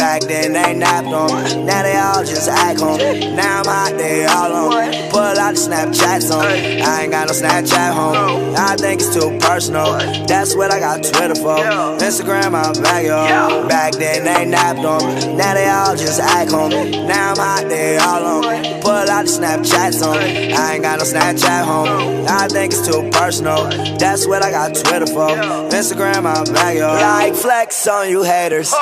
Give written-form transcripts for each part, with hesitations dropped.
Back then they napped on me, now they all just act on me. Now I'm hot, they all on me. Pull out the Snapchats on me. I ain't got no Snapchat home. I think it's too personal. That's what I got Twitter for. Instagram, I'm back, yo. Back then they napped on me, now they all just act on me. Now I'm hot, they all on me. Pull out the Snapchats on me. I ain't got no Snapchat home. I think it's too personal. That's what I got Twitter for. Instagram, I'm back, yo. Like flex on you haters.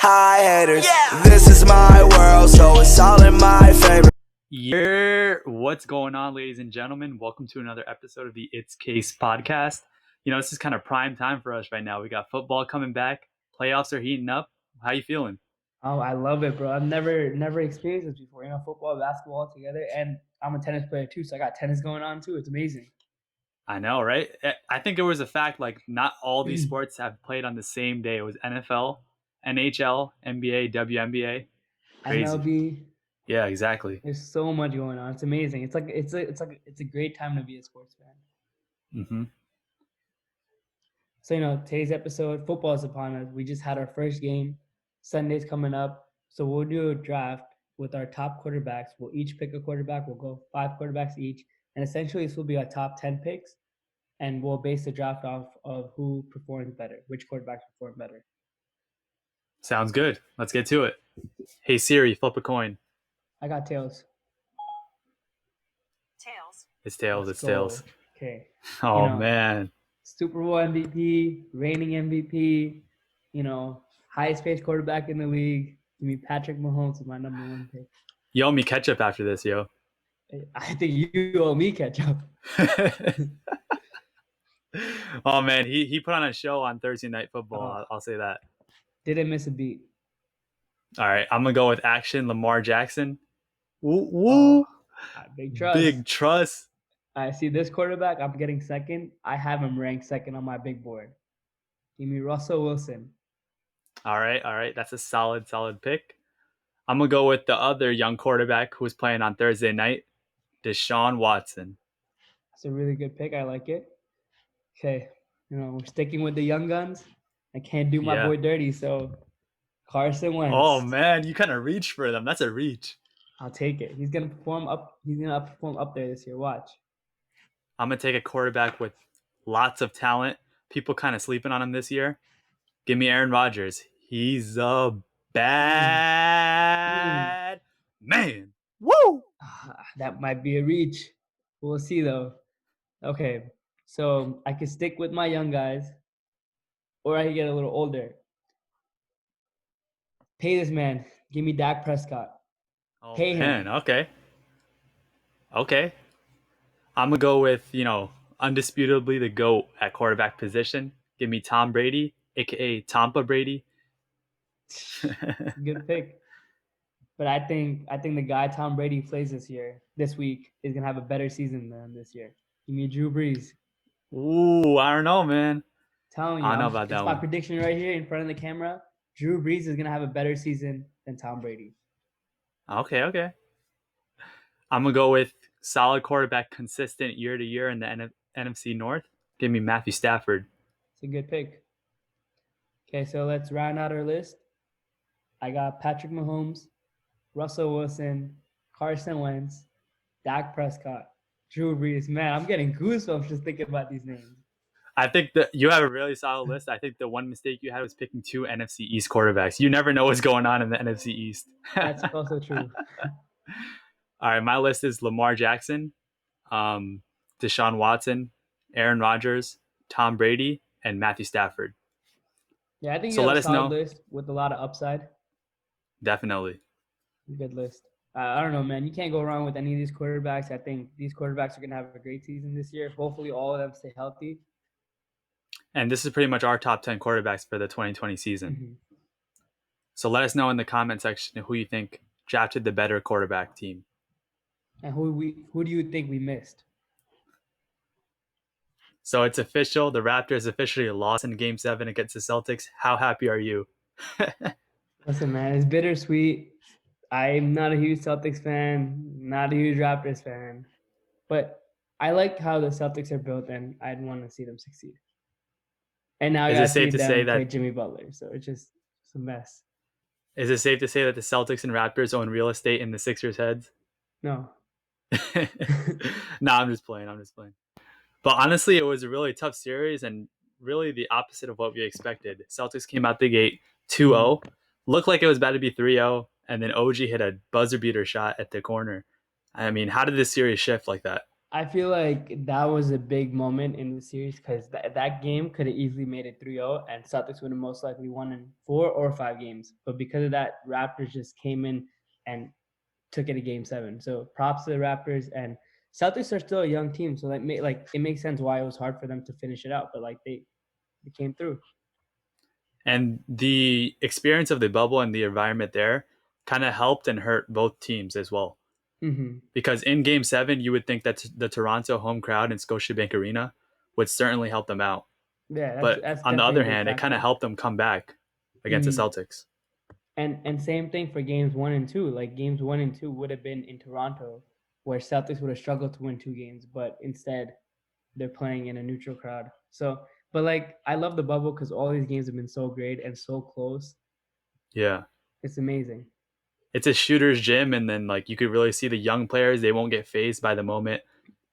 Hi haters. This is my world, so it's all in my favor. Yeah, what's going on, ladies and gentlemen? Welcome to another episode of the It's Case podcast. You know, this is kind of prime time for us right now. We got football coming back. Playoffs are heating up. How you feeling? Oh, I love it, bro. I've never experienced this before. You know, football, basketball together, and I'm a tennis player too, so I got tennis going on too. It's amazing. I know, right? I think it was a fact, like, not all these sports have played on the same day. It was NFL, NHL, NBA, WNBA. Crazy. MLB. Yeah, exactly. There's so much going on. It's amazing. It's a great time to be a sports fan. Mm-hmm. So, you know, today's episode, football is upon us. We just had our first game. Sunday's coming up. So we'll do a draft with our top quarterbacks. We'll each pick a quarterback. We'll go 5 quarterbacks each. And essentially, this will be our top 10 picks. And we'll base the draft off of who performs better, which quarterbacks perform better. Sounds good. Let's get to it. Hey, Siri, flip a coin. I got tails. Tails. It's tails. Let's It's go. tails. Okay. Oh, You know, man. Super Bowl MVP, reigning MVP, you know, highest paid quarterback in the league. Give me Patrick Mahomes is my number 1 pick. You owe me ketchup after this, yo. I think you owe me ketchup. Oh, man. He put on a show on Thursday Night Football. I'll say that. Didn't miss a beat. All right. I'm going to go with action, Lamar Jackson. Woo. Big trust. Big trust. I see this quarterback. I'm getting second. I have him ranked second on my big board. Give me Russell Wilson. All right. That's a solid pick. I'm going to go with the other young quarterback who was playing on Thursday night, Deshaun Watson. That's a really good pick. I like it. Okay. You know, we're sticking with the young guns. I can't do my boy dirty, so Carson Wentz. Oh, man. You kind of reach for them. That's a reach. I'll take it. He's gonna perform up. He's gonna perform up there this year. Watch. I'm going to take a quarterback with lots of talent. People kind of sleeping on him this year. Give me Aaron Rodgers. He's a bad man. Woo! That might be a reach. We'll see, though. Okay, so I can stick with my young guys, or I can get a little older. Pay this man. Give me Dak Prescott. Oh, Pay man. him. Okay. I'm going to go with, undisputably the GOAT at quarterback position. Give me Tom Brady, a.k.a. Tampa Brady. Good pick. But I think the guy Tom Brady plays this week, is going to have a better season than this year. Give me Drew Brees. Ooh, I don't know, man. Telling you. I don't know about that it's one. my prediction right here in front of the camera. Drew Brees is going to have a better season than Tom Brady. Okay. I'm going to go with solid quarterback, consistent year to year in the NFC North. Give me Matthew Stafford. It's a good pick. Okay, so let's round out our list. I got Patrick Mahomes, Russell Wilson, Carson Wentz, Dak Prescott, Drew Brees. Man, I'm getting goosebumps just thinking about these names. I think that you have a really solid list. I think the one mistake you had was picking 2 NFC East quarterbacks. You never know what's going on in the NFC East. That's also true. All right, my list is Lamar Jackson, Deshaun Watson, Aaron Rodgers, Tom Brady, and Matthew Stafford. Yeah, I think So you let have a us solid know. list with a lot of upside. Definitely. Good list. I don't know, man. You can't go wrong with any of these quarterbacks. I think these quarterbacks are going to have a great season this year. Hopefully all of them stay healthy. And this is pretty much our top 10 quarterbacks for the 2020 season. Mm-hmm. So let us know in the comment section who you think drafted the better quarterback team. And who do you think we missed? So it's official. The Raptors officially lost in Game 7 against the Celtics. How happy are you? Listen, man, it's bittersweet. I'm not a huge Celtics fan, not a huge Raptors fan. But I like how the Celtics are built, and I'd want to see them succeed. And now I Is got it to safe see to them say play that Jimmy Butler, so it's a mess. Is it safe to say that the Celtics and Raptors own real estate in the Sixers' heads? No. No, I'm just playing. I'm just playing. But honestly, it was a really tough series and really the opposite of what we expected. Celtics came out the gate 2-0. Looked like it was about to be 3-0, and then OG hit a buzzer beater shot at the corner. I mean, how did this series shift like that? I feel like that was a big moment in the series because that game could have easily made it 3-0 and Celtics would have most likely won in 4 or 5 games. But because of that, Raptors just came in and took it to game 7. So props to the Raptors, and Celtics are still a young team. So like it makes sense why it was hard for them to finish it out, but like they came through. And the experience of the bubble and the environment there kind of helped and hurt both teams as well. Mm-hmm. Because in game 7, you would think that the Toronto home crowd in Scotiabank Arena would certainly help them out. Yeah, But that's on the definitely a other big hand, it kind of factor. helped them come back against the Mm-hmm. Celtics. And same thing for games 1 and 2. Like games 1 and 2 would have been in Toronto, where Celtics would have struggled to win 2 games, but instead they're playing in a neutral crowd. So, but like I love the bubble because all these games have been so great and so close. Yeah. It's amazing. It's a shooter's gym, and then like you could really see the young players, they won't get phased by the moment.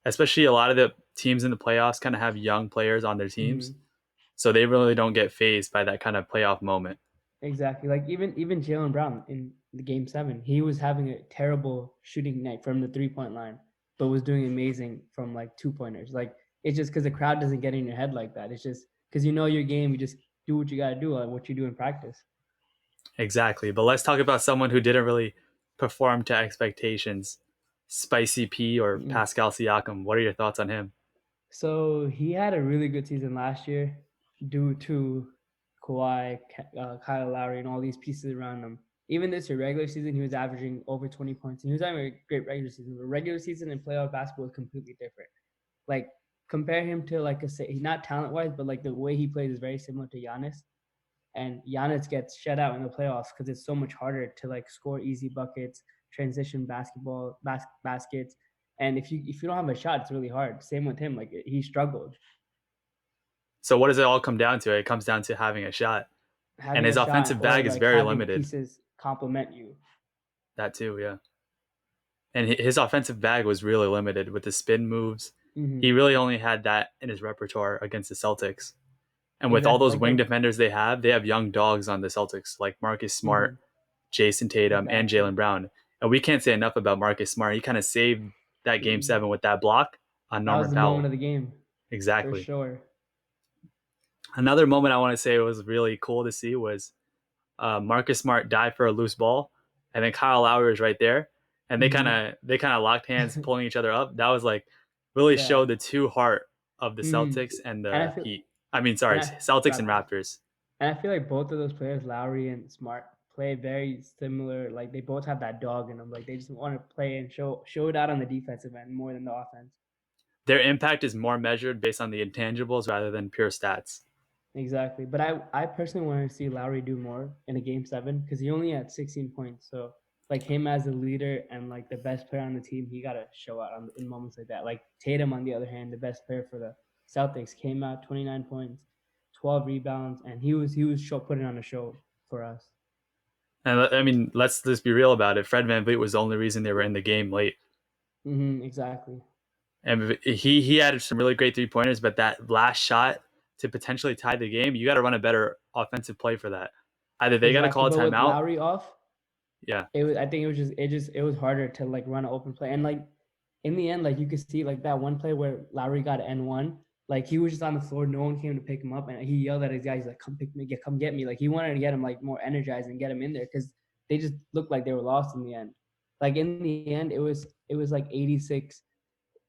Especially a lot of the teams in the playoffs kind of have young players on their teams. Mm-hmm. So they really don't get phased by that kind of playoff moment. Exactly. Like even Jaylen Brown in the game 7, he was having a terrible shooting night from the 3-point line, but was doing amazing from like 2-pointers. Like it's just because the crowd doesn't get in your head like that. It's just because you know your game, you just do what you got to do, like what you do in practice. Exactly. But let's talk about someone who didn't really perform to expectations. Spicy P or Mm. Pascal Siakam. What are your thoughts on him? So he had a really good season last year due to Kawhi, Kyle Lowry, and all these pieces around him. Even this year, regular season, he was averaging over 20 points. And he was having a great regular season. But regular season and playoff basketball is completely different. Like compare him to like not talent wise, but like the way he plays is very similar to Giannis. And Giannis gets shut out in the playoffs because it's so much harder to like score easy buckets, transition baskets. And if you don't have a shot, it's really hard. Same with him. Like he struggled So what does it all come down to? It comes down to having a shot. And having his a shot offensive or bag is like very having limited. pieces complement you. That too, yeah. And his offensive bag was really limited with the spin moves. Mm-hmm. He really only had that in his repertoire against the Celtics. And with all Exactly. those Like wing the defenders they have young dogs on the Celtics like Marcus mm-hmm. Smart, Jayson Tatum, and Exactly. Jaylen Brown. And we can't say enough about Marcus Smart. He kind of saved that game Mm-hmm. 7 with that block on That was Norman the moment Powell. of the game for Exactly. sure. Another moment I want to say was really cool to see was Marcus Smart dive for a loose ball, and then Kyle Lowry was right there, and Mm-hmm. they kind of locked hands, pulling each other up. That was like really Yeah. showed the two heart of the Mm-hmm. Celtics and And I the feel Heat. I mean, and sorry, I Celtics and Raptors. Raptors. And I feel like both of those players, Lowry and Smart, play very similar. Like they both have that dog in them. Like they just want to play and show it out on the defensive end more than the offense. Their impact is more measured based on the intangibles rather than pure stats. Exactly. But I personally want to see Lowry do more in a game 7 because he only had 16 points. So like him as a leader and like the best player on the team, he got to show out in moments like that. Like Tatum, on the other hand, the best player for the Celtics, came out 29 points, 12 rebounds, and he was putting on a show for us. And I mean, let's just be real about it. Fred VanVleet was the only reason they were in the game late. Exactly. And he had some really great 3 pointers, but that last shot to potentially tie the game, you got to run a better offensive play for that. Either they got to Exactly. call a But with timeout. Lowry off, Yeah, it was I think it was harder to like run an open play. And like in the end, like you could see like that one play where Lowry got N1, like he was just on the floor, no one came to pick him up, and he yelled at his guys like, "Come pick me, come get me!" Like he wanted to get him like more energized and get him in there because they just looked like they were lost in the end. Like in the end, it was like 86,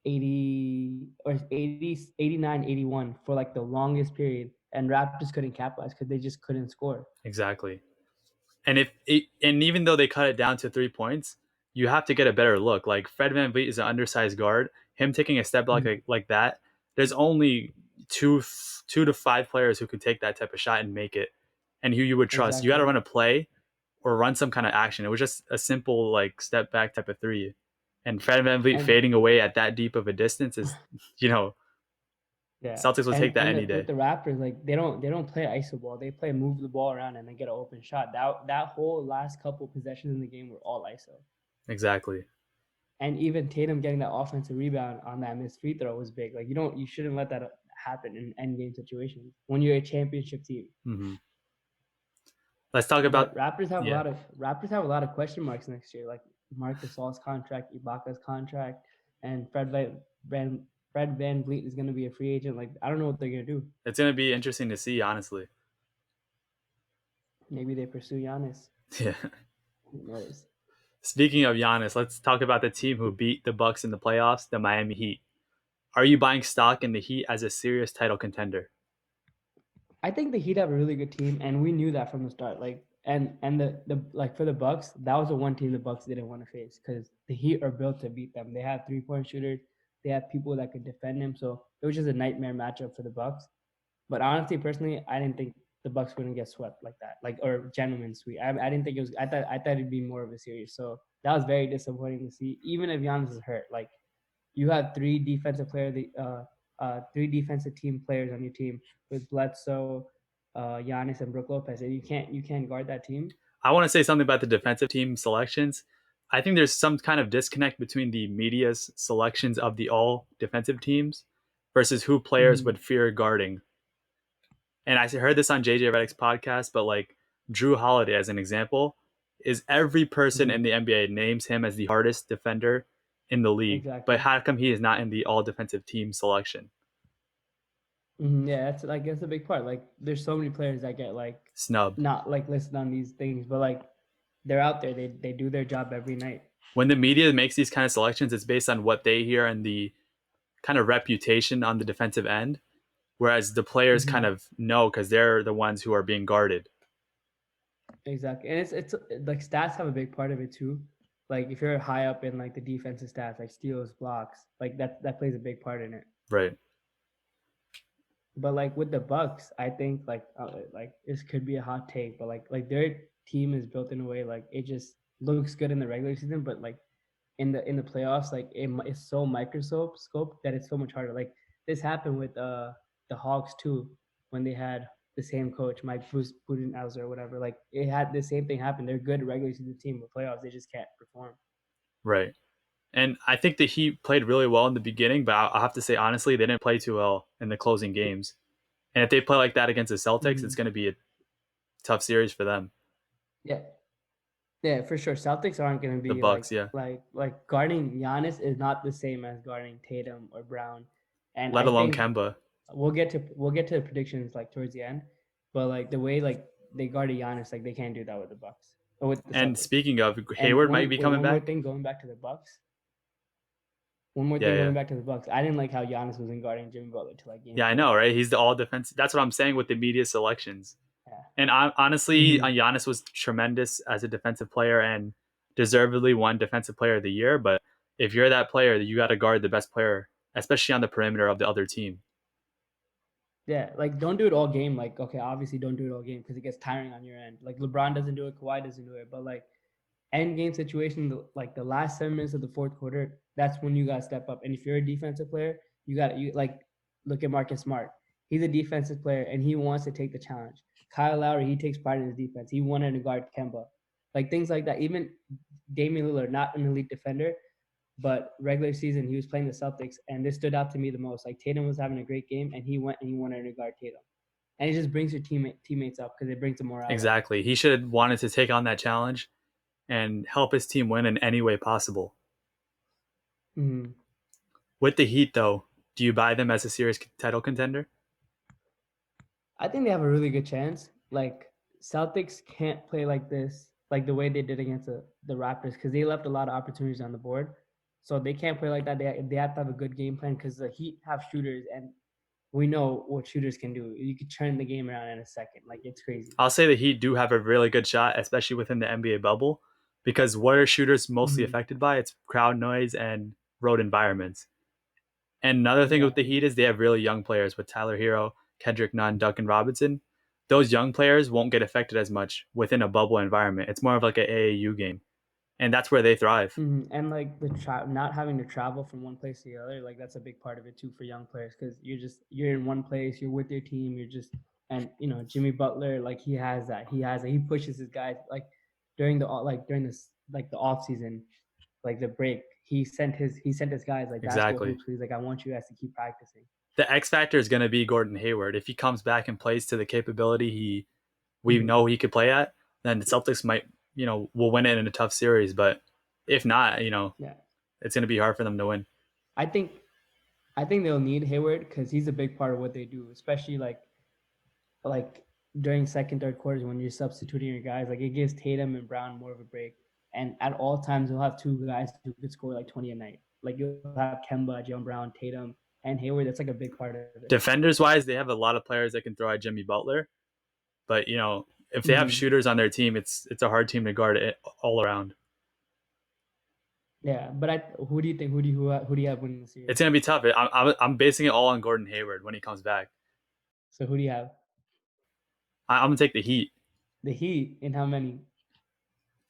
80 or 80, 89, 81 for like the longest period, and Raptors couldn't capitalize because they just couldn't score. exactly. And even though they cut it down to 3 points, you have to get a better look. Like Fred VanVleet is an undersized guard. Him taking a step back like that, there's only two to five players who could take that type of shot and make it, and who you would trust. You got to Exactly. run a play or run some kind of action. It was just a simple like step back type of three. And Fred VanVleet And fading away at that deep of a distance is, you know, Yeah, Celtics will take that any with day. the Raptors, like they don't play iso ball. They play move the ball around and then get an open shot. That whole last couple possessions in the game were all iso. Exactly. And even Tatum getting that offensive rebound on that missed free throw was big. Like you shouldn't let that happen in end game situations when you're a championship team. Hmm. Let's talk about But Raptors have yeah. a lot of question marks next year, like Marc Gasol's contract, Ibaka's contract, and Fred Van Vliet is going to be a free agent. Like I don't know what they're going to do. It's gonna be interesting to see, honestly. Maybe they pursue Giannis. Yeah. Who knows? Speaking of Giannis, let's talk about the team who beat the Bucks in the playoffs, the Miami Heat. Are you buying stock in the Heat as a serious title contender? I think the Heat have a really good team, and we knew that from the start. Like, and the like for the Bucks, that was the one team the Bucks didn't want to face because the Heat are built to beat them. They have 3-point shooters, they have people that could defend them, so it was just a nightmare matchup for the Bucks. But honestly, personally, I didn't think the Bucks wouldn't get swept like that, like or gentleman sweep. I didn't think it was. I thought it'd be more of a series. So that was very disappointing to see. Even if Giannis is hurt, like you have three defensive team players on your team with Bledsoe, Giannis, and Brook Lopez, and you can't guard that team. I want to say something about the defensive team selections. I think there's some kind of disconnect between the media's selections of the all defensive teams versus who players Mm-hmm. would fear guarding. And I heard this on JJ Redick's podcast, but like Drew Holiday, as an example, is every person Mm-hmm. in the NBA names him as the hardest defender in the league. But Exactly. how come he is not in the all defensive team selection? Mm-hmm. Yeah, that's a big part. Like, there's so many players that get like Snubbed. not like listed on these things, but like they're out there. They do their job every night. When the media makes these kind of selections, it's based on what they hear and the kind of reputation on the defensive end, whereas the players kind Mm-hmm. of know because they're the ones who are being guarded. Exactly, and it's like stats have a big part of it too. Like if you're high up in like the defensive stats, like steals, blocks, like that plays a big part in it. Right. But like with the Bucks, I think like this could be a hot take, but like their team is built in a way like it just looks good in the regular season, but like in the playoffs, like it's so microscope scope that it's so much harder. Like this happened with the Hawks too when they had the same coach, Mike Budenholzer or whatever. Like it had the same thing happen. They're good regular season team, but playoffs they just can't perform. Right. And I think the Heat played really well in the beginning, but I'll have to say honestly, they didn't play too well in the closing games. And if they play like that against the Celtics, it's Mm-hmm. going to be a tough series for them. Yeah, yeah, for sure. Celtics aren't going to The be Bucks, yeah. like guarding Giannis is not the same as guarding Tatum or Brown, and Let I alone think Kemba. we'll get to the predictions like towards the end, but like the way like they guarded Giannis, like they can't do that with the Bucks or with the And Celtics. speaking of, And Hayward might be coming one more back. thing going back to the Bucks. One more Yeah, thing yeah. going back to the Bucks. I didn't like how Giannis wasn't guarding Jimmy Butler till like game Yeah, I four. know, right? He's the all defense. That's what I'm saying with the media selections. Yeah. And honestly, Mm-hmm. Giannis was tremendous as a defensive player and deservedly won Defensive Player of the Year. But if you're that player, you got to guard the best player, especially on the perimeter of the other team. Yeah, like don't do it all game. Like okay, obviously don't do it all game because it gets tiring on your end. Like LeBron doesn't do it, Kawhi doesn't do it, but like end game situation, like the last 7 minutes of the fourth quarter, that's when you gotta step up. And if you're a defensive player, you like look at Marcus Smart. He's a defensive player and he wants to take the challenge. Kyle Lowry, he takes pride in his defense. He wanted to guard Kemba, like things like that. Even Damian Lillard, not an elite defender, but regular season he was playing the Celtics, and this stood out to me the most. Like Tatum was having a great game, and he went and he wanted to guard Tatum, and it just brings your teammates up because it brings the morale up. Exactly. He should have wanted to take on that challenge and help his team win in any way possible. Mm-hmm. With the Heat, though, do you buy them as a serious title contender? I think they have a really good chance. Like Celtics can't play like this, like the way they did against the Raptors, because they left a lot of opportunities on the board. So they can't play like that. They have to have a good game plan because the Heat have shooters, and we know what shooters can do. You could turn the game around in a second. Like it's crazy. I'll say the Heat do have a really good shot, especially within the NBA bubble, because what are shooters mostly Mm-hmm. affected by? It's crowd noise and road environments. And another thing with the Exactly. Heat is they have really young players with Tyler Hero, Kendrick Nunn, Duncan Robinson. Those young players won't get affected as much within a bubble environment. It's more of like an AAU game. and that's where they thrive. And like the not having to travel from one place to the other, like that's a big part of it too for young players because you're in one place, you're with your team, and Jimmy Butler, like he pushes his guys like during this like the off season, like the break, he sent his guys like basketball Exactly. hoops. He's like, I want you guys to keep practicing. The X factor is going to be Gordon Hayward. If he comes back and plays to the capability we know he could play at, then the Celtics might, will win it in a tough series. But if not, Yeah, it's going to be hard for them to win. I think they'll need Hayward because he's a big part of what they do, especially like during second, third quarters when you're substituting your guys. Like it gives Tatum and Brown more of a break. And at all times, you'll have two guys who could score like 20 a night. Like you'll have Kemba, Jaylen Brown, Tatum, and Hayward. That's like a big part of it. Defenders wise, they have a lot of players that can throw at Jimmy Butler, but if they have shooters on their team, it's a hard team to guard it all around. Yeah, but who do you think? Who do you have winning the series? It's gonna be tough. I'm basing it all on Gordon Hayward when he comes back. So who do you have? I'm gonna take the Heat. The Heat in how many?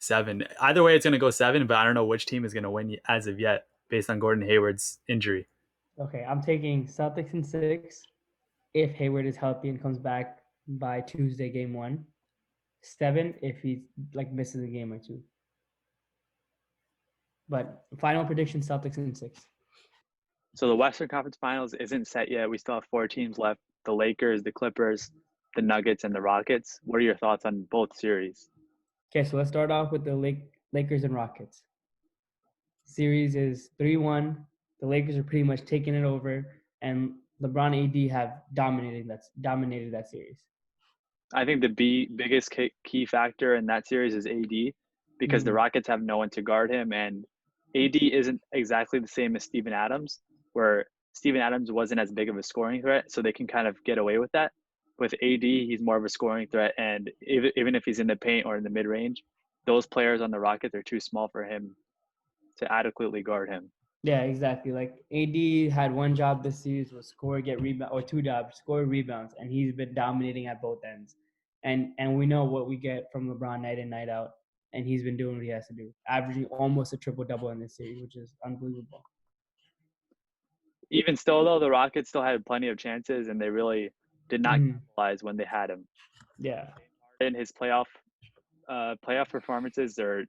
7. Either way, it's gonna go 7, but I don't know which team is gonna win as of yet, based on Gordon Hayward's injury. Okay, I'm taking Celtics in 6 if Hayward is healthy and comes back by Tuesday, game 1. 7 if he like misses a game or 2. But final prediction: Celtics in 6. So the Western Conference Finals isn't set yet. We still have 4 teams left: the Lakers, the Clippers, the Nuggets, and the Rockets. What are your thoughts on both series? Okay, so let's start off with the Lakers and Rockets. Series is 3-1. The Lakers are pretty much taking it over, and LeBron and AD have dominated that series. I think the biggest key factor in that series is AD, because the Rockets have no one to guard him, and AD isn't exactly the same as Steven Adams, where Steven Adams wasn't as big of a scoring threat, so they can kind of get away with that. With AD, he's more of a scoring threat, and even if he's in the paint or in the mid-range, those players on the Rockets are too small for him to adequately guard him. Yeah, exactly. Like AD had one job this series was score, get rebound, or 2 jobs, score, rebounds, and he's been dominating at both ends. And we know what we get from LeBron night in, night out, and he's been doing what he has to do, averaging almost a triple-double in this series, which is unbelievable. Even still, though, the Rockets still had plenty of chances, and they really did not capitalize when they had him. Yeah. And his playoff performances are,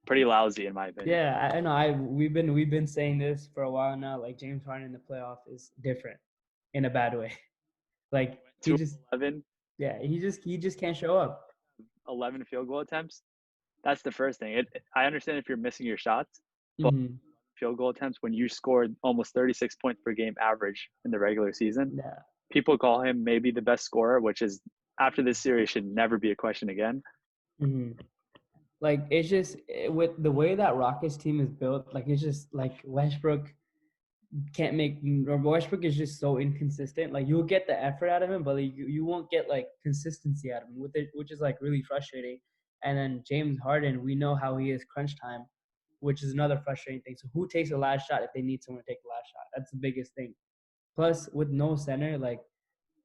pretty lousy in my opinion. Yeah, I know. We've been saying this for a while now. Like James Harden in the playoff is different, in a bad way. Like he just 11. Yeah, he just can't show up. 11 field goal attempts. That's the first thing. I understand if you're missing your shots, but field goal attempts when you scored almost 36 points per game average in the regular season. Yeah. People call him maybe the best scorer, which is, after this series, should never be a question again. Like it's just with the way that Rockets team is built, like it's just like Westbrook is just so inconsistent. Like you'll get the effort out of him, but like, you won't get like consistency out of him with it, which is like really frustrating. And then James Harden, we know how he is crunch time, which is another frustrating thing. So who takes the last shot if they need someone to take the last shot? That's the biggest thing. Plus, with no center, like,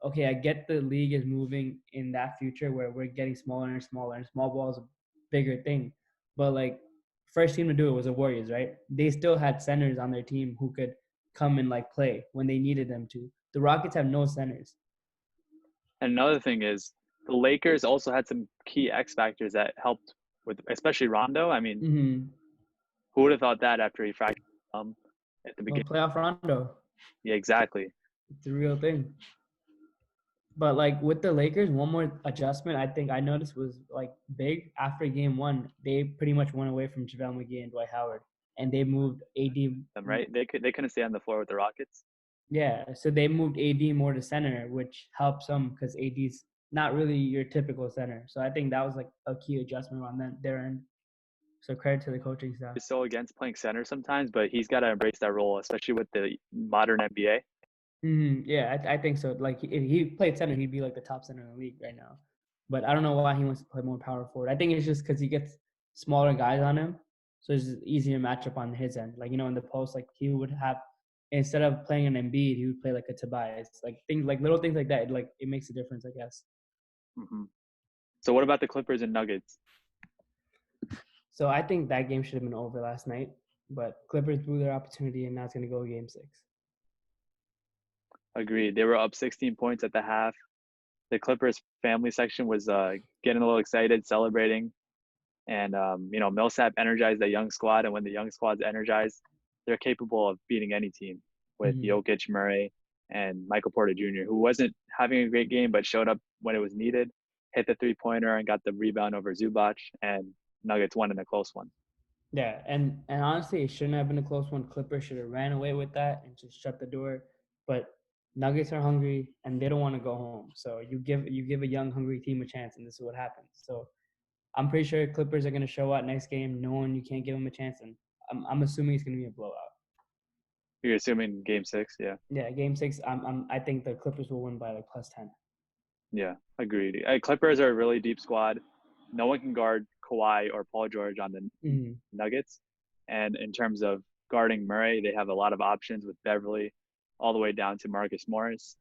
okay, I get the league is moving in that future where we're getting smaller and smaller, and small ball is a bigger thing. But like, first team to do it was the Warriors, right? They still had centers on their team who could come and like play when they needed them to. The Rockets have no centers. And another thing is the Lakers also had some key X factors that helped with, especially Rondo. I mean, who would have thought that after he fractured at the beginning? Playoff Rondo. Yeah, exactly. It's a real thing. But like with the Lakers, one more adjustment I noticed was like big after game 1. They pretty much went away from JaVale McGee and Dwight Howard, and they moved AD. Right? They couldn't stay on the floor with the Rockets. Yeah, so they moved AD more to center, which helps them because AD's not really your typical center. So I think that was like a key adjustment on their end. So credit to the coaching staff. He's so against playing center sometimes, but he's got to embrace that role, especially with the modern NBA. Yeah, I think so. Like if he played center, he'd be like the top center in the league right now. But I don't know why he wants to play more power forward. I think it's just because he gets smaller guys on him, so it's just easier matchup on his end. Like in the post, like he would have, instead of playing an Embiid, he would play like a Tobias. Like things like little things like that. It makes a difference, I guess. So what about the Clippers and Nuggets? So I think that game should have been over last night, but Clippers blew their opportunity, and now it's going to go Game 6. Agreed. They were up 16 points at the half. The Clippers family section was getting a little excited, celebrating. And, Millsap energized the young squad. And when the young squad's energized, they're capable of beating any team with Jokic, Murray, and Michael Porter Jr., who wasn't having a great game but showed up when it was needed, hit the three-pointer and got the rebound over Zubac, and Nuggets won in a close one. Yeah, and honestly, it shouldn't have been a close one. Clippers should have ran away with that and just shut the door. But Nuggets are hungry and they don't want to go home. So you give a young, hungry team a chance, and this is what happens. So I'm pretty sure Clippers are going to show out next game, knowing you can't give them a chance, and I'm assuming it's going to be a blowout. You're assuming Game 6, yeah. Yeah, Game 6. I think the Clippers will win by like +10. Yeah, agreed. Clippers are a really deep squad. No one can guard Kawhi or Paul George on the Nuggets. And in terms of guarding Murray, they have a lot of options with Beverly all the way down to Marcus Morris.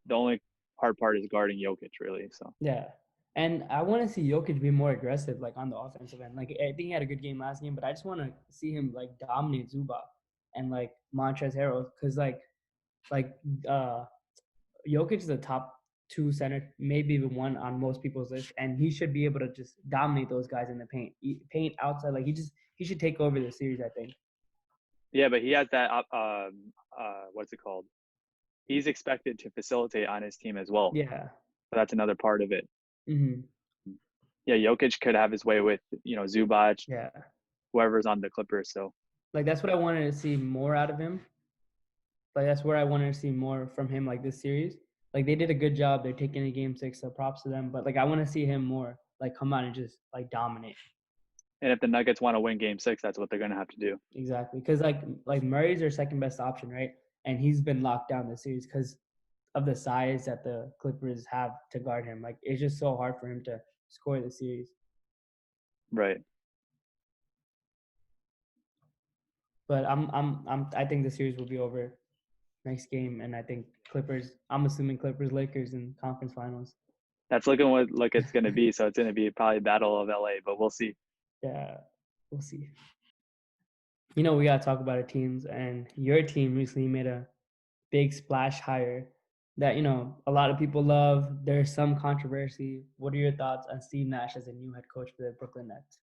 The only hard part is guarding Jokic, really. So yeah. And I want to see Jokic be more aggressive, like on the offensive end. Like I think he had a good game last game, but I just want to see him like dominate Zubac and like Montrezl Harrell, because Jokic is the top 2 center, maybe even 1 on most people's list, and he should be able to just dominate those guys in the paint outside. Like he should take over the series, I think. yeah, but he has that what's it called? He's expected to facilitate on his team as well. Yeah. So that's another part of it. Mm-hmm. Yeah, Jokic could have his way with, Zubac, Yeah. whoever's on the Clippers. So like that's what I wanted to see more out of him. Like that's where I wanted to see more from him, like this series. Like they did a good job. They're taking a Game 6, so props to them. But like I want to see him more, like come out and just like dominate. and if the Nuggets want to win Game 6, that's what they're going to have to do. Exactly, because like Murray's their second best option, right? And he's been locked down this series because of the size that the Clippers have to guard him. Like it's just so hard for him to score the series. Right. But I think the series will be over next game, and I think Clippers. I'm assuming Clippers Lakers in conference finals. That's looking what it's going to be. So it's going to be probably Battle of LA, but we'll see. Yeah, we'll see. We got to talk about our teams, and your team recently made a big splash hire that, a lot of people love. There's some controversy. What are your thoughts on Steve Nash as a new head coach for the Brooklyn Nets?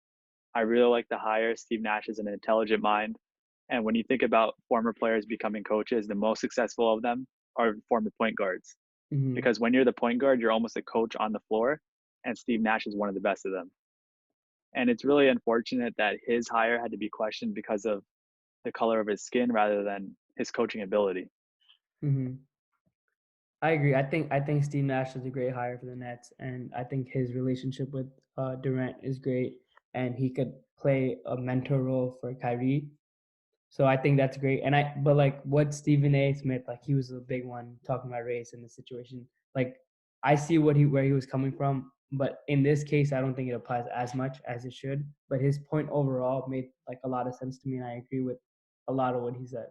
I really like the hire. Steve Nash is an intelligent mind. And when you think about former players becoming coaches, the most successful of them are former point guards. Mm-hmm. Because when you're the point guard, you're almost a coach on the floor. And Steve Nash is one of the best of them. And it's really unfortunate that his hire had to be questioned because of the color of his skin rather than his coaching ability. Mm-hmm. I agree. I think Steve Nash is a great hire for the Nets, and I think his relationship with Durant is great, and he could play a mentor role for Kyrie. So I think that's great. But like what Stephen A. Smith, like he was a big one talking about race in the situation. Like I see where he was coming from, but in this case, I don't think it applies as much as it should. But his point overall made like a lot of sense to me, and I agree with a lot of what he said.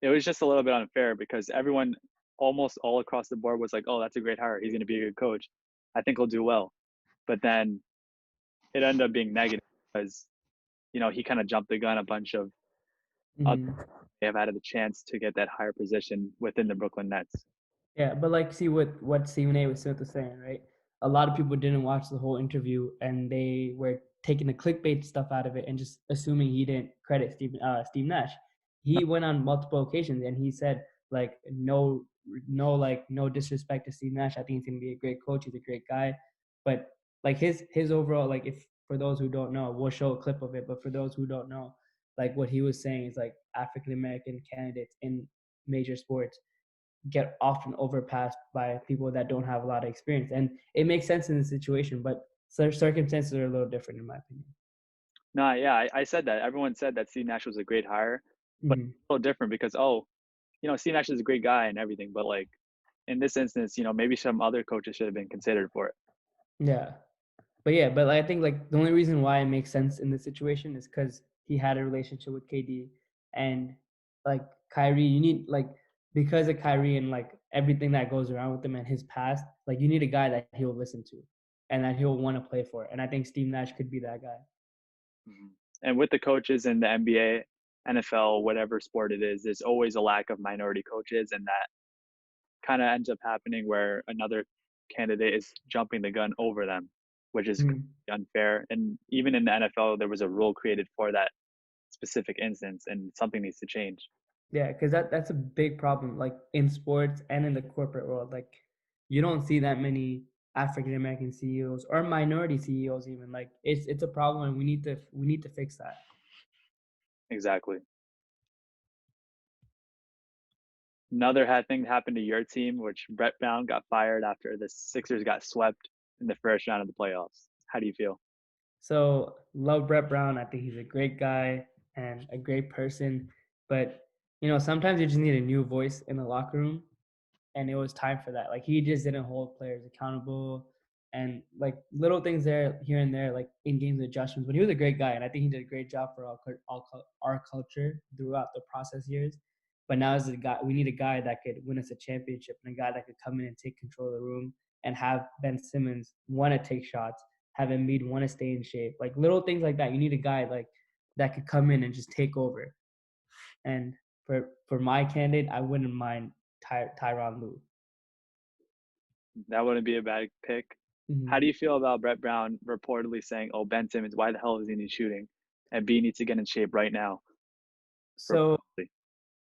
It was just a little bit unfair because everyone almost all across the board was like, oh, that's a great hire. He's going to be a good coach. I think he'll do well. But then it ended up being negative because, he kind of jumped the gun a bunch of they have had the chance to get that higher position within the Brooklyn Nets. Yeah, but like see what Stephen A. Smith was saying, right? A lot of people didn't watch the whole interview and they were taking the clickbait stuff out of it and just assuming he didn't credit Steve Nash. He went on multiple occasions and he said like no disrespect to Steve Nash. I think he's gonna be a great coach. He's a great guy, but like his overall, like, if for those who don't know, we'll show a clip of it. But for those who don't know, like what he was saying is like African American candidates in major sports get often overpassed by people that don't have a lot of experience. And it makes sense in the situation, but circumstances are a little different in my opinion. No, yeah, I said that. Everyone said that Steve Nash was a great hire, but it's a little different because, Steve Nash is a great guy and everything, but like in this instance, maybe some other coaches should have been considered for it. Yeah. But I think like the only reason why it makes sense in this situation is because he had a relationship with KD, and like Kyrie, you need like, because of Kyrie and like everything that goes around with him and his past, like you need a guy that he'll listen to and that he'll want to play for. And I think Steve Nash could be that guy. Mhm. And with the coaches in the NBA, NFL, whatever sport it is, there's always a lack of minority coaches, and that kind of ends up happening where another candidate is jumping the gun over them, which is Mhm. unfair. And even in the NFL, there was a rule created for that specific instance, and something needs to change. Yeah, because that's a big problem, like in sports and in the corporate world. Like, you don't see that many African American CEOs or minority CEOs even. Like, it's a problem, and we need to fix that. Exactly. Another thing happened to your team, which Brett Brown got fired after the Sixers got swept in the first round of the playoffs. How do you feel? So love Brett Brown. I think he's a great guy and a great person. But sometimes you just need a new voice in the locker room, and it was time for that. Like, he just didn't hold players accountable, and like little things there, here and there, like in games adjustments. But he was a great guy, and I think he did a great job for our culture throughout the process years. But now as a guy, we need a guy that could win us a championship, and a guy that could come in and take control of the room, and have Ben Simmons want to take shots, have Embiid want to stay in shape, like little things like that. You need a guy like that could come in and just take over. And for my candidate, I wouldn't mind Tyronn Lue. That wouldn't be a bad pick. Mhm. How do you feel about Brett Brown reportedly saying, "Oh, Ben Simmons, why the hell is he shooting?" And B needs to get in shape right now. So Reportedly.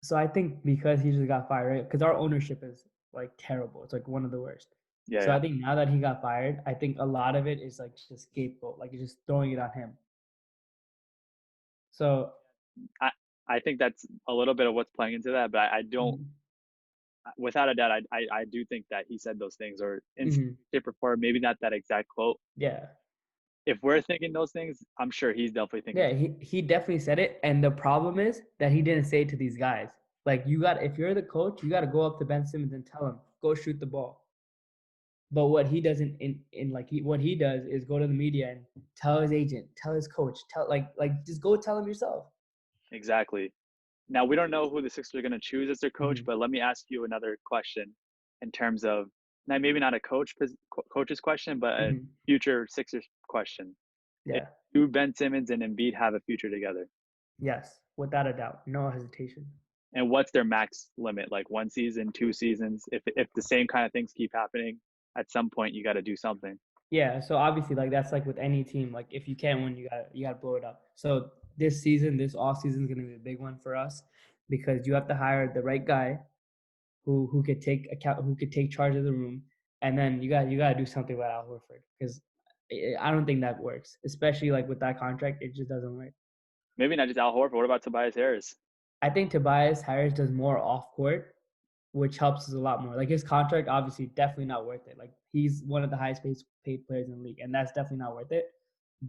so I think because he just got fired, right? Because our ownership is like terrible. It's like one of the worst. Yeah, So I yeah. think now that he got fired, I think a lot of it is like just scapegoat, like you're just throwing it on him. So I I think that's a little bit of what's playing into that, but I don't. mhm, Without a doubt, I do think that he said those things, or in some mhm, shape or form, maybe not that exact quote. yeah, If we're thinking those things, I'm sure he's definitely thinking. yeah, he definitely said it. And the problem is that he didn't say it to these guys. Like, if you're the coach, you got to go up to Ben Simmons and tell him, go shoot the ball. But what he doesn't what he does is go to the media and tell his agent, tell his coach, tell just go tell him yourself. Exactly. Now, we don't know who the Sixers are going to choose as their coach, Mhm, but let me ask you another question in terms of, now maybe not a coach's question, but a mhm, future Sixers question. If yeah. do Ben Simmons and Embiid have a future together? Yes, without a doubt, no hesitation. And what's their max limit? Like 1 season, 2 seasons? If the same kind of things keep happening, at some point you got to do something. Yeah, so obviously, like, that's like with any team. Like, if you can't win, you gotta blow it up. So this season, this off season is gonna be a big one for us, because you have to hire the right guy who could take account, who could take charge of the room, and then you gotta do something about Al Horford, because I don't think that works, especially like with that contract. It just doesn't work. Maybe not just Al Horford. What about Tobias Harris? I think Tobias Harris does more off court, which helps us a lot more. Like, his contract, obviously, definitely not worth it. Like, he's one of the highest paid players in the league, and that's definitely not worth it.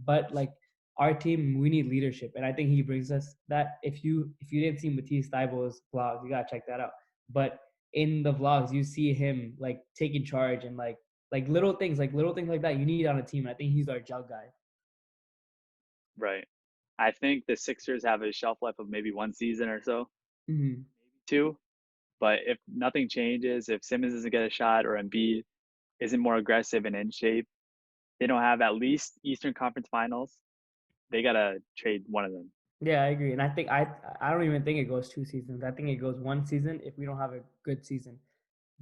But like, our team, we need leadership, and I think he brings us that. If you didn't see Matisse Thybulle's vlogs, you gotta check that out. But in the vlogs, you see him like taking charge, and like little things like that you need on a team. And I think he's our jug guy. Right. I think the Sixers have a shelf life of maybe 1 season or so, Hmm. two. But if nothing changes, if Simmons doesn't get a shot or Embiid isn't more aggressive and in shape, they don't have at least Eastern Conference Finals. They gotta trade one of them. Yeah, I agree, and I think I don't even think it goes 2 seasons. I think it goes 1 season if we don't have a good season.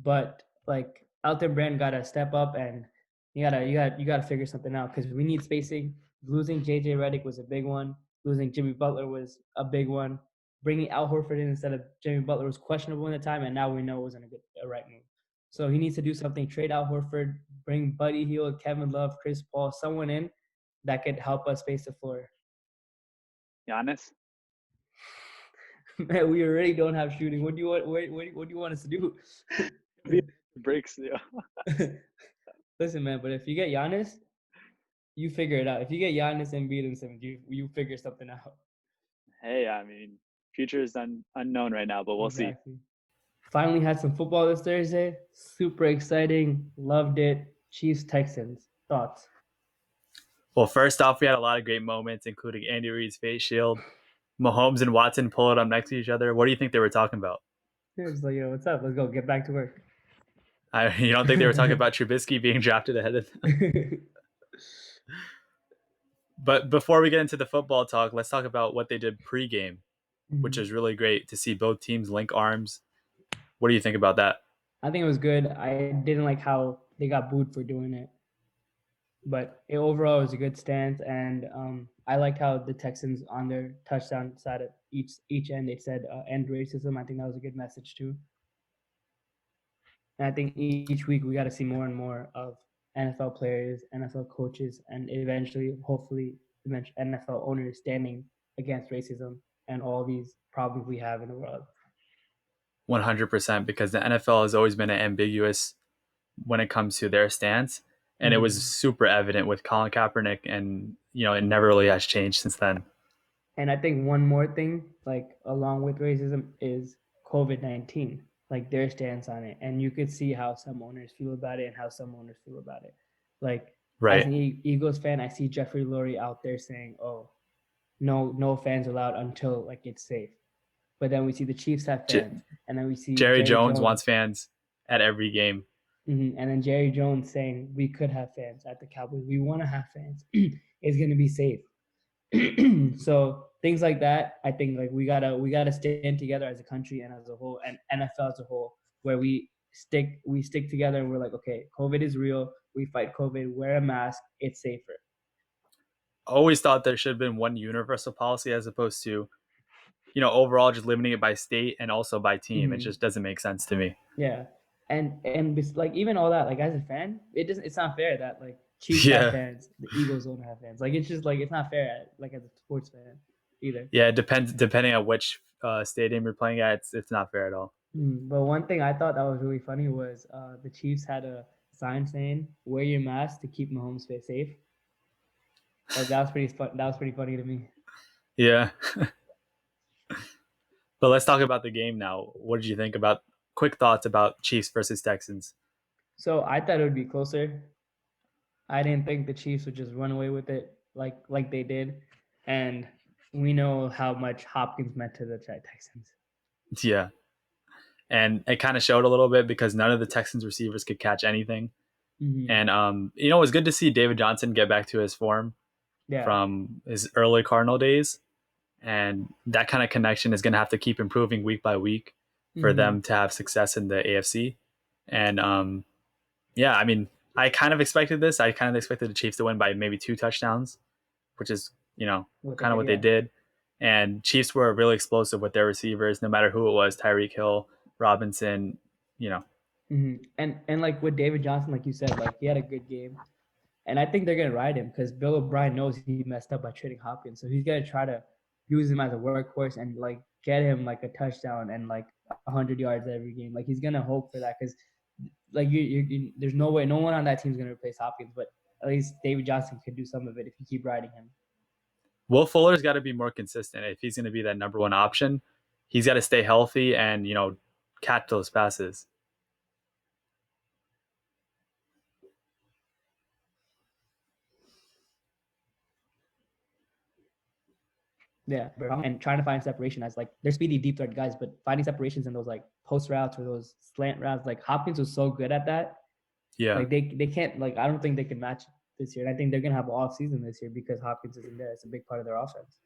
But like, Elton Brand gotta step up, and you gotta figure something out, because we need spacing. Losing JJ Redick was a big one. Losing Jimmy Butler was a big one. Bringing Al Horford in instead of Jimmy Butler was questionable in the time, and now we know it wasn't a right move. So he needs to do something. Trade Al Horford. Bring Buddy Hield, Kevin Love, Chris Paul, someone in that could help us space the floor. Giannis? Man, we already don't have shooting. What do you want? What do you want us to do? Breaks. Yeah. Listen, man. But if you get Giannis, you figure it out. If you get Giannis and beat him, Simmons, you figure something out. Hey, I mean, future is unknown right now, but we'll see. Exactly. Finally had some football this Thursday. Super exciting. Loved it. Chiefs Texans. Thoughts? Well, first off, we had a lot of great moments, including Andy Reid's face shield, Mahomes and Watson pulling up next to each other. What do you think they were talking about? They're just like, yo, what's up? Let's go. Get back to work. You don't think they were talking about Trubisky being drafted ahead of them? But before we get into the football talk, let's talk about what they did pregame, which Mhm. is really great to see both teams link arms. What do you think about that? I think it was good. I didn't like how they got booed for doing it, but overall it was a good stance. And I liked how the Texans on their touchdown side of each end they said end racism. I think that was a good message too. And I think each week we got to see more and more of NFL players, NFL coaches, and eventually, hopefully, NFL owners standing against racism and all these problems we have in the world. 100%, because the NFL has always been ambiguous when it comes to their stance. And it was super evident with Colin Kaepernick, and it never really has changed since then. And I think one more thing, like along with racism, is COVID-19, like their stance on it. And you could see how some owners feel about it and how some owners feel about it. Like as Right. an Eagles fan, I see Jeffrey Lurie out there saying, "Oh, no fans allowed until like it's safe." But then we see the Chiefs have fans, and then we see Jerry Jones wants fans at every game. And then Jerry Jones saying we could have fans at the Cowboys. We want to have fans. It's going to be safe. So things like that, I think like we gotta stand together as a country and as a whole, and NFL as a whole, where we stick together and we're like, okay, COVID is real. We fight COVID. Wear a mask. It's safer. Always thought there should have been one universal policy as opposed to, overall just limiting it by state and also by team. It just doesn't make sense to me. Yeah, and like even all that, like as a fan, it's not fair that like Chiefs have fans, the Eagles don't have fans. Like it's just like it's not fair, like as a sports fan either. Yeah, it depends depending on which stadium you're playing at. It's not fair at all. But one thing I thought that was really funny was the Chiefs had a sign saying "Wear your mask to keep Mahomes safe." Like that was pretty fun. That was pretty funny to me. Yeah. But let's talk about the game now. What did you think about? Quick thoughts about Chiefs versus Texans. So I thought it would be closer. I didn't think the Chiefs would just run away with it like they did, and we know how much Hopkins meant to the Texans. Yeah. And it kind of showed a little bit because none of the Texans receivers could catch anything. And it was good to see David Johnson get back to his form from his early Cardinal days. And that kind of connection is going to have to keep improving week by week for them to have success in the AFC. And I mean, I kind of expected this. I kind of expected the Chiefs to win by maybe 2 touchdowns, which is, kind of what they did. And Chiefs were really explosive with their receivers, no matter who it was, Tyreek Hill, Robinson, And like with David Johnson, like you said, like he had a good game. And I think they're going to ride him because Bill O'Brien knows he messed up by trading Hopkins. So he's going to try to use him as a workhorse and like get him like a touchdown and like 100 yards every game. Like he's going to hope for that because like you there's no way, no one on that team is going to replace Hopkins, but at least David Johnson could do some of it if you keep riding him. Will Fuller's got to be more consistent if he's going to be that number one option. He's got to stay healthy and, catch those passes. Yeah, and trying to find separation as like they're speedy deep threat guys, but finding separations in those like post routes or those slant routes, like Hopkins was so good at that. Yeah, like they can't, like I don't think they can match this year. And I think they're gonna have an off season this year because Hopkins isn't there. It's a big part of their offense.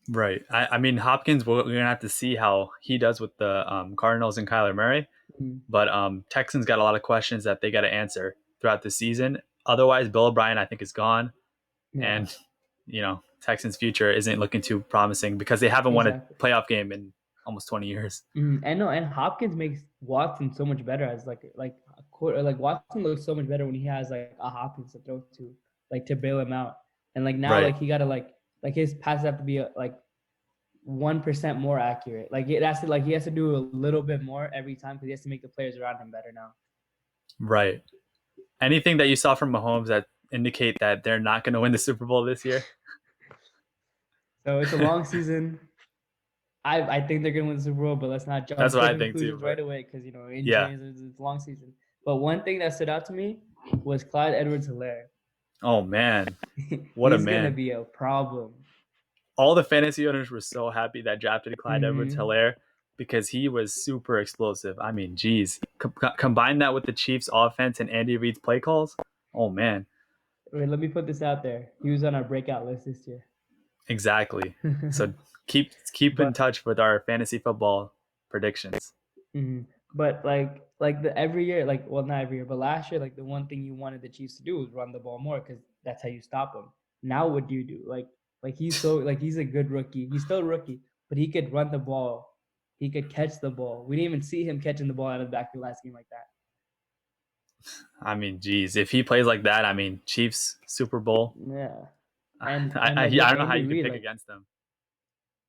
Right. I mean, Hopkins, we're gonna have to see how he does with the Cardinals and Kyler Murray. But Texans got a lot of questions that they got to answer throughout the season. Otherwise, Bill O'Brien, I think, is gone, and Texans' future isn't looking too promising because they haven't won a playoff game in almost 20 years. And Hopkins makes Watson so much better as like Watson looks so much better when he has like a Hopkins to throw to, like to bail him out. And like now, like he got to like his passes have to be like 1% more accurate. Like it has to, like he has to do a little bit more every time because he has to make the players around him better now. Right. Anything that you saw from Mahomes that indicate that they're not going to win the Super Bowl this year? So it's a long season. I think they're going to win the Super Bowl, but let's not jump to conclusions right away because it's a long season. But one thing that stood out to me was Clyde Edwards-Helaire. Oh man, what a man! He's going to be a problem. All the fantasy owners were so happy that drafted Clyde Edwards-Helaire because he was super explosive. I mean, geez, combine that with the Chiefs' offense and Andy Reid's play calls. Oh man, Wait, let me put this out there. He was on our breakout list this year. Exactly. So keep in But touch with our fantasy football predictions. mhm. But like the every year, like well not every year, but last year, like the one thing you wanted the Chiefs to do was run the ball more because that's how you stop them. Now what do you do? Like he's a good rookie. He's still a rookie, but he could run the ball. He could catch the ball. We didn't even see him catching the ball out of the backfield last game like that. I mean, geez, if he plays like that, I mean, Chiefs Super Bowl. Yeah. I And I, like I with don't know how Andy you can Reid, pick like against them.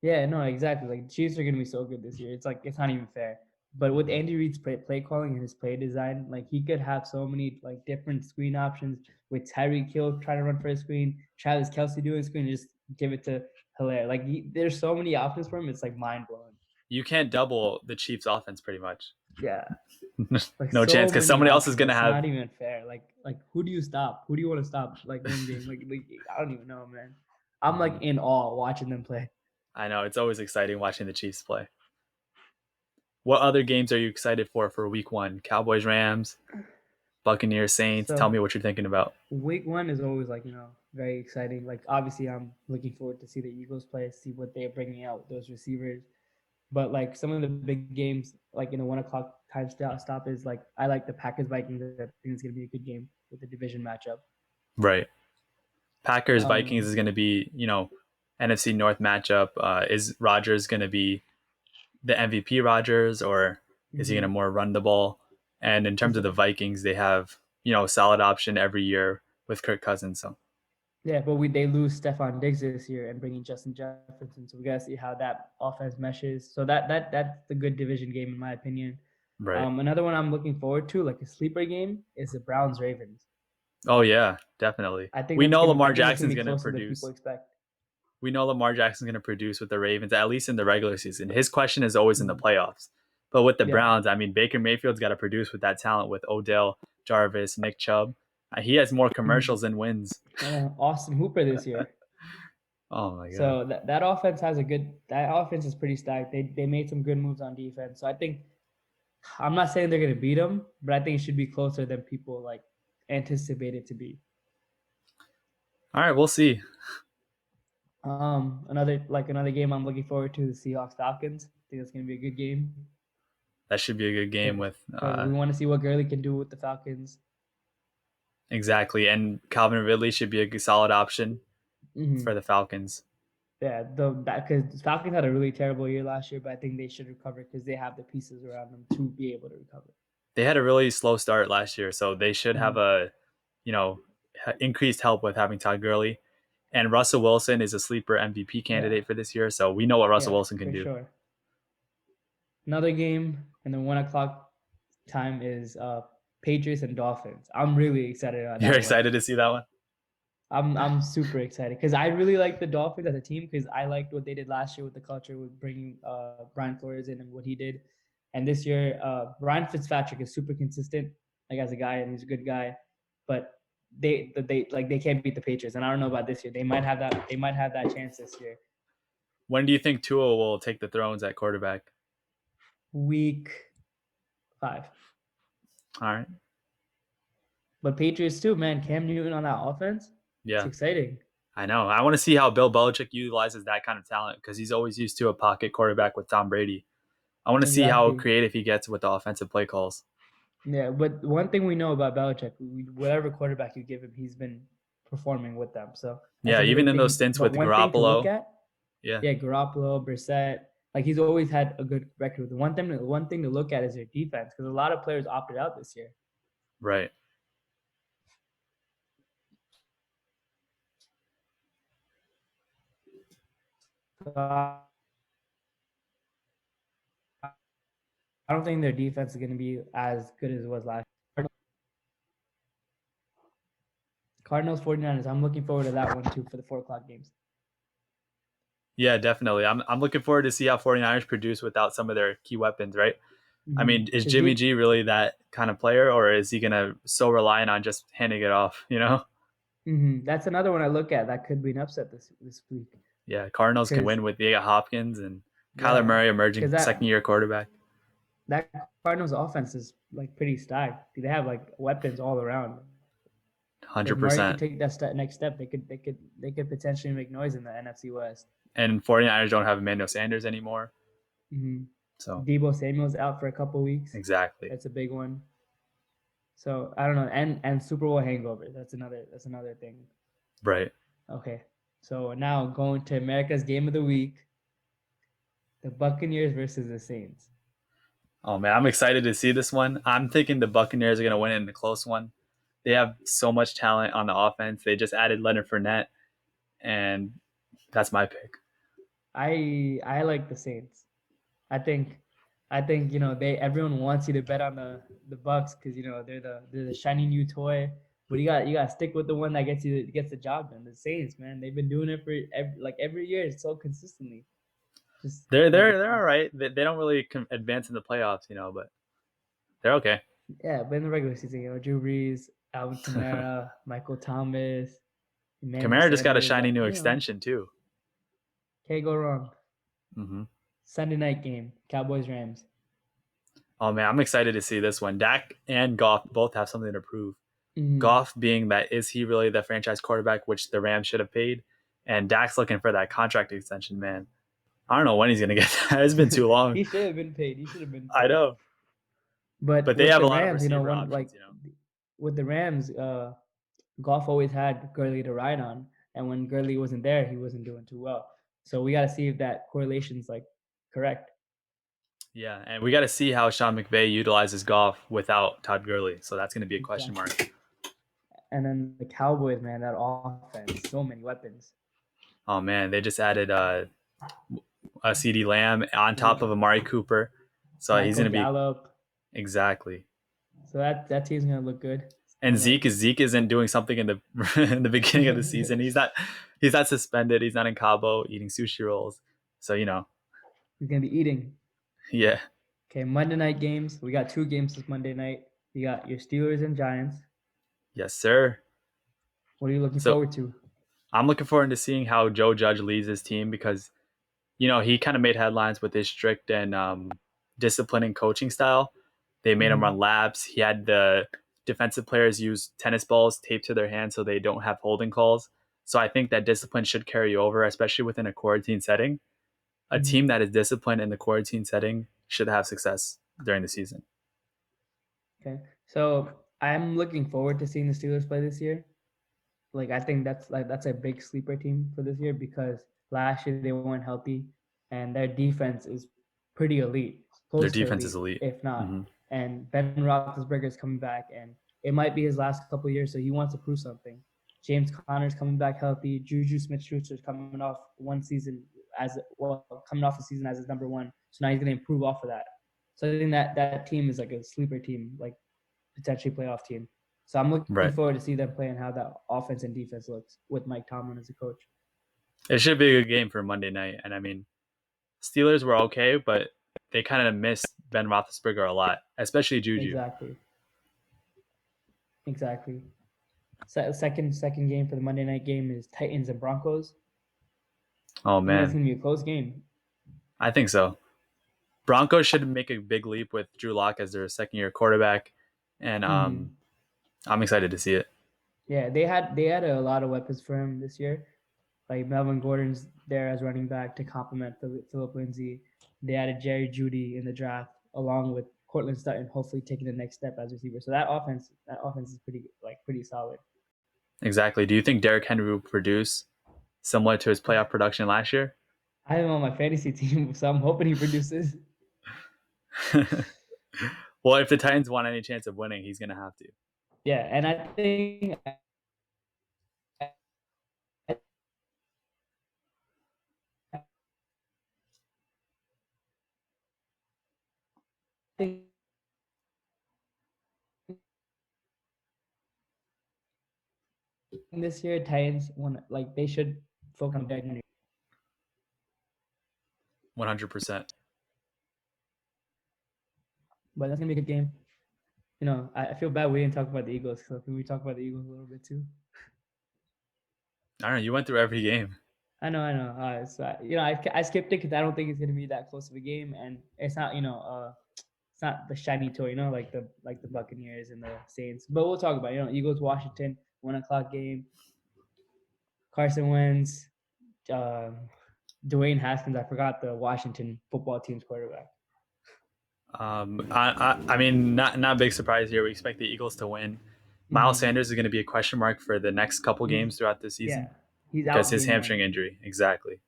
yeah, no, exactly. Like the Chiefs are gonna be so good this year. It's like it's not even fair. But with Andy Reid's play calling and his play design, like he could have so many like different screen options with Tyreek Hill trying to run for a screen, Travis Kelsey doing a screen, and just give it to Hilaire. Like there's so many options for him. It's like mind blowing. You can't double the Chiefs offense pretty much. Yeah, like No so chance because many somebody else is options. gonna It's have. not even fair. Like who do you stop? Who do you want to stop? Like one game. Like I don't even know, man. I'm like in awe watching them play. I know it's always exciting watching the Chiefs play. What other games are you excited for Week 1? Cowboys, Rams, Buccaneers, Saints. Tell So me what you're thinking about. week one is always like very exciting. Like obviously, I'm looking forward to see the Eagles play, see what they're bringing out with those receivers. But like some of the big games, like in the 1 o'clock time stop is like I like the Packers Vikings. I think it's gonna be a good game with the division matchup. Right. Packers, Vikings Um, is going to be, NFC North matchup. Is Rodgers going to be the MVP Rodgers, or is he going to mhm. more run the ball? And in terms of the Vikings, they have, a solid option every year with Kirk Cousins. So, Yeah, but they lose Stephon Diggs this year and bringing Justin Jefferson, so we gotta see how that offense meshes. So that's the good division game in my opinion. right. Another one I'm looking forward to, like a sleeper game, is the Browns Ravens. Oh, yeah, definitely. I think We that's know gonna I Lamar think that's gonna Jackson's be going to closer than people produce. expect. We know Lamar Jackson's going to produce with the Ravens, at least in the regular season. His question is always in the Mhm. playoffs. But with the Yeah. Browns, I mean, Baker Mayfield's got to produce with that talent with Odell, Jarvis, Nick Chubb. He has more Mhm. commercials than wins. Austin Hooper this year. Oh my god. So that offense has that offense is pretty stacked. They made some good moves on defense. So I think I'm not saying they're gonna beat them, but I think it should be closer than people like anticipate it to be. All right, we'll see. Another game I'm looking forward to is Seahawks Falcons. I think that's gonna be a good game That should be a good game with because we want to see what Gurley can do with the Falcons. exactly. And Calvin Ridley should be a good, solid option Mm-hmm. for the Falcons. Yeah, because Falcons had a really terrible year last year, but I think they should recover because they have the pieces around them to be able to recover. They had a really slow start last year, so they should have Mhm. a, you know, increased help with having Todd Gurley. And Russell Wilson is a sleeper MVP Yeah, candidate for this year, so we know what Russell yeah, Wilson can for do. sure. Another game in the 1 o'clock time is Patriots and Dolphins. I'm really excited about You're that one. excited to see that one? I'm super excited because I really like the Dolphins as a team because I liked what they did last year with the culture with bringing Brian Flores in and what he did, and this year Ryan Fitzpatrick is super consistent like as a guy and he's a good guy, but they can't beat the Patriots and I don't know about this year. They might have that chance this year. When do you think Tua will take the thrones at quarterback? Week 5, All right. but Patriots too, man. Cam Newton on that offense, it's Yeah, exciting. I know. I want to see how Bill Belichick utilizes that kind of talent because he's always used to a pocket quarterback with Tom Brady. I want to see how Exactly. creative he gets with the offensive play calls. Yeah, but one thing we know about Belichick, whatever quarterback you give him, he's been performing with them. So that's Yeah, another even in those thing. stints But with one thing to look Garoppolo. at, Yeah, yeah, Garoppolo, Brissett, like he's always had a good record. The one thing to look at is their defense because a lot of players opted out this year. right. So I don't think their defense is going to be as good as it was last year. Cardinals 49ers. I'm looking forward to that one too for the 4 o'clock games. Yeah, definitely. I'm looking forward to see how 49ers produce without some of their key weapons, right? I mean, is Because Jimmy G really that kind of player, or is he gonna so reliant on just handing it off? that's another one I look at that could be an upset this week. Yeah, Cardinals can Because win with they got Hopkins and Kyler yeah, Murray because emerging second year quarterback. that Cardinals offense is like pretty stacked. They have like weapons all around. If Murray could 100%. take that next step, they could potentially make noise in the NFC West. And 49ers don't have Emmanuel Sanders anymore. Mm-hmm. So Debo Samuel's out for a couple weeks. exactly. That's a big one. So I don't know, and Super Bowl hangover. That's another thing. Right. Okay, so now going to America's Game of the Week, the Buccaneers versus the Saints. Oh man, I'm excited to see this one. I'm thinking the Buccaneers are going to win it in a close one. They have so much talent on the offense. They just added Leonard Fournette, and that's my pick. I like the Saints. I think everyone wants you to bet on the Bucks because they're the shiny new toy. But you got to stick with the one that gets the job done. The Saints, man, they've been doing it for every year so consistently. They're all right. They don't really advance in the playoffs, but they're okay. Yeah, but in the regular season, Drew Brees, Alvin Kamara, Michael Thomas, Kamara just got a shiny new extension too. Can't go wrong. Mm-hmm. Sunday night game, Cowboys-Rams. Oh man, I'm excited to see this one. Dak and Goff both have something to prove. Mm-hmm. Goff being that, is he really the franchise quarterback, which the Rams should have paid? And Dak's looking for that contract extension, man. I don't know when he's going to get that. It's been too long. He should have been paid. I know. But they have a lot Rams, of receiver options, with the Rams, Goff always had Gurley to ride on. And when Gurley wasn't there, he wasn't doing too well. So we got to see if that correlation's correct. Yeah, and we got to see how Sean McVay utilizes Goff without Todd Gurley. So that's going to be a question mark. And then the Cowboys, man, that offense, so many weapons. Oh man, they just added a CeeDee Lamb on top of Amari Cooper. So Michael he's going to be Gallup. Exactly. So that team's going to look good. And Zeke isn't doing something in the in the beginning of the season. He's not suspended. He's not in Cabo eating sushi rolls. So he's gonna be eating. Yeah. Okay, Monday night games. We got 2 games this Monday night. You got your Steelers and Giants. Yes, sir. What are you looking forward to? I'm looking forward to seeing how Joe Judge leads his team because, he kind of made headlines with his strict and disciplining coaching style. They made him run laps. He had the defensive players use tennis balls taped to their hands so they don't have holding calls. So I think that discipline should carry over, especially within a quarantine setting. A team that is disciplined in the quarantine setting should have success during the season. Okay. So I'm looking forward to seeing the Steelers play this year. I think that's a big sleeper team for this year because last year they weren't healthy and their defense is pretty elite. Their defense is elite. If not. Mm-hmm. And Ben Roethlisberger is coming back, and it might be his last couple of years, so he wants to prove something. James Conner's coming back healthy. Juju Smith-Schuster's coming off a season as his number 1. So now he's going to improve off of that. So I think that team is like a sleeper team, potentially playoff team. So I'm looking forward to see them play and how that offense and defense looks with Mike Tomlin as a coach. It should be a good game for Monday night. And I mean, Steelers were okay, but they kind of missed Ben Roethlisberger a lot, especially Juju. Exactly. Second game for the Monday night game is Titans and Broncos. Oh man, it's gonna be a close game. I think so. Broncos should make a big leap with Drew Lock as their second-year quarterback, and I'm excited to see it. Yeah, they had a lot of weapons for him this year. Like Melvin Gordon's there as running back to complement Philip Lindsay. They added Jerry Jeudy in the draft along with Cortland Sutton, hopefully taking the next step as receiver. So that offense is pretty solid. Exactly. Do you think Derrick Henry will produce similar to his playoff production last year? I have him on my fantasy team, so I'm hoping he produces. Well, if the Titans want any chance of winning, he's going to have to. Yeah, and I think this year Titans they should focus on Derrick Henry. 100%. But that's gonna be a good game. I feel bad we didn't talk about the Eagles. So can we talk about the Eagles a little bit too? I don't know. You went through every game. I know. So I skipped it because I don't think it's gonna be that close of a game, and it's not it's not the shiny toy, like the Buccaneers and the Saints. But we'll talk about Eagles Washington. 1 o'clock game. Carson Wentz, Dwayne Haskins. I forgot the Washington football team's quarterback. I mean, not a big surprise here. We expect the Eagles to win. Miles Sanders is going to be a question mark for the next couple games throughout the season. Yeah, he's out because his game hamstring one. injury. Exactly.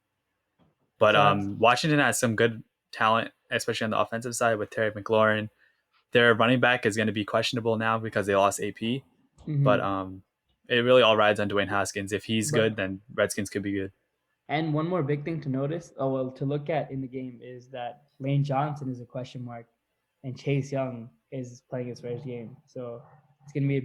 But So Washington has some good talent, especially on the offensive side with Terry McLaurin. Their running back is going to be questionable now because they lost AP. But it really all rides on Dwayne Haskins. If he's good, then Redskins could be good. And one more big thing to notice, to look at in the game is that Lane Johnson is a question mark, and Chase Young is playing his first game. So it's gonna be a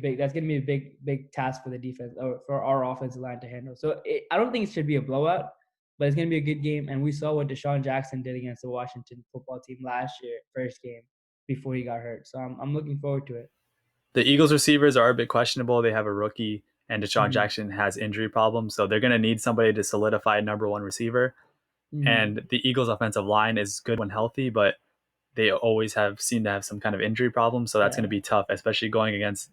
big task for the defense or for our offensive line to handle. So I don't think it should be a blowout, but it's gonna be a good game. And we saw what Deshaun Jackson did against the Washington football team last year, first game before he got hurt. So I'm looking forward to it. The Eagles receivers are a bit questionable. They have a rookie, and Deshaun Jackson has injury problems, so they're going to need somebody to solidify number one receiver. And the Eagles' offensive line is good when healthy, but they always seem to have some kind of injury problem, so that's going to be tough, especially going against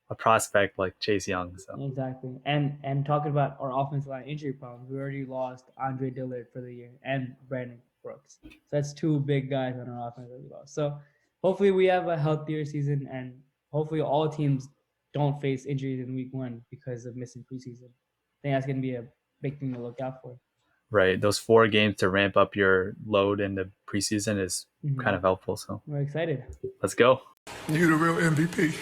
a prospect like Chase Young. So exactly. And talking about our offensive line injury problems, we already lost Andre Dillard for the year and Brandon Brooks. So that's two big guys on our offense that we lost. So hopefully we have a healthier season, and hopefully all teams don't face injuries in week one because of missing preseason. I think that's going to be a big thing to look out for. Right. Those 4 games to ramp up your load in the preseason is kind of helpful. So we're excited. Let's go. You the real MVP.